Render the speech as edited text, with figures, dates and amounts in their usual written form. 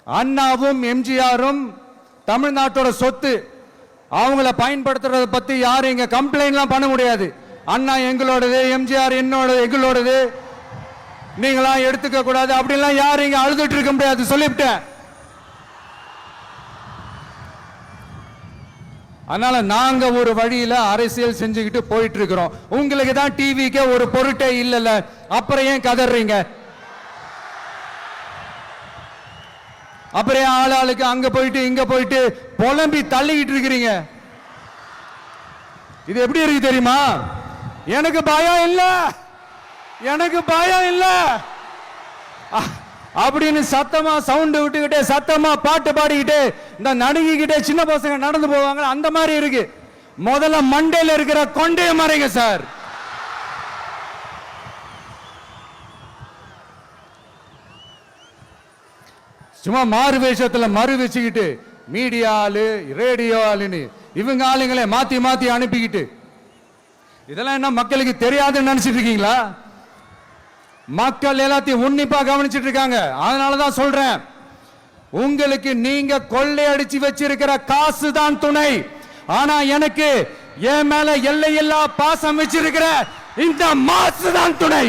அண்ணாவும் எம்ஜிஆரும் தமிழ்நாட்டோட சொத்து. அவங்கள பயன்படுத்துறத பத்தி யாரும் இங்க கம்ப்ளைண்ட்லாம் பண்ண முடியாது. அண்ணா எங்களோடது, எம்ஜிஆர் எங்களோடது, நீங்களா எடுத்துக்க கூடாது அப்படிலாம் யாரும் இங்க அழுதுட்டு இருக்க முடியாது, சொல்லிவிட்டேன். அதனால நாங்க ஒரு வழியில அரசியல் செஞ்சுக்கிட்டு போயிட்டு இருக்கிறோம். உங்களுக்கு தான் டிவிக்கே ஒரு பொருட்டே இல்லைல்ல, அப்புறம் ஏன் கதறீங்க? அப்புறம் ஆளுக்கு அங்க போயிட்டு இங்க போயிட்டு புலம்பி தள்ளிக்கிட்டு இருக்கிறீங்க. இது எப்படி இருக்கு தெரியுமா? எனக்கு பயம் இல்ல, எனக்கு பயம் இல்ல அப்படின்னு சத்தமா சவுண்ட் விட்டுக்கிட்டே சத்தமா பாட்டு பாடிக்கிட்டே இந்த நடுங்கிக்கிட்டே சின்ன பசங்க நடந்து போவாங்க, அந்த மாதிரி இருக்கு. முதல்ல மண்டையில இருக்கிற கொண்டைய மறைங்க சார். சும்மா மாறு வேஷத்துல மறு வச்சுக்கிட்டு மீடியா ஆளு, ரேடியோ ஆளுன்னு இவங்க ஆளுங்களே மாத்தி மாத்தி அனுப்பிக்கிட்டு, இதெல்லாம் என்ன மக்களுக்கு தெரியாதுன்னு நினைச்சிட்டு இருக்கீங்களா? மக்கள் எல்லாத்தையும் உன்னிப்பா கவனிச்சிட்டு இருக்காங்க. அதனாலதான் சொல்றேன், உங்களுக்கு நீங்க கொள்ளையடிச்சு வச்சிருக்கிற காசு தான் துணை. ஆனா எனக்கு என் மேல எல்லையில்லா பாசம் வச்சிருக்கிற இந்த மாசு தான் துணை.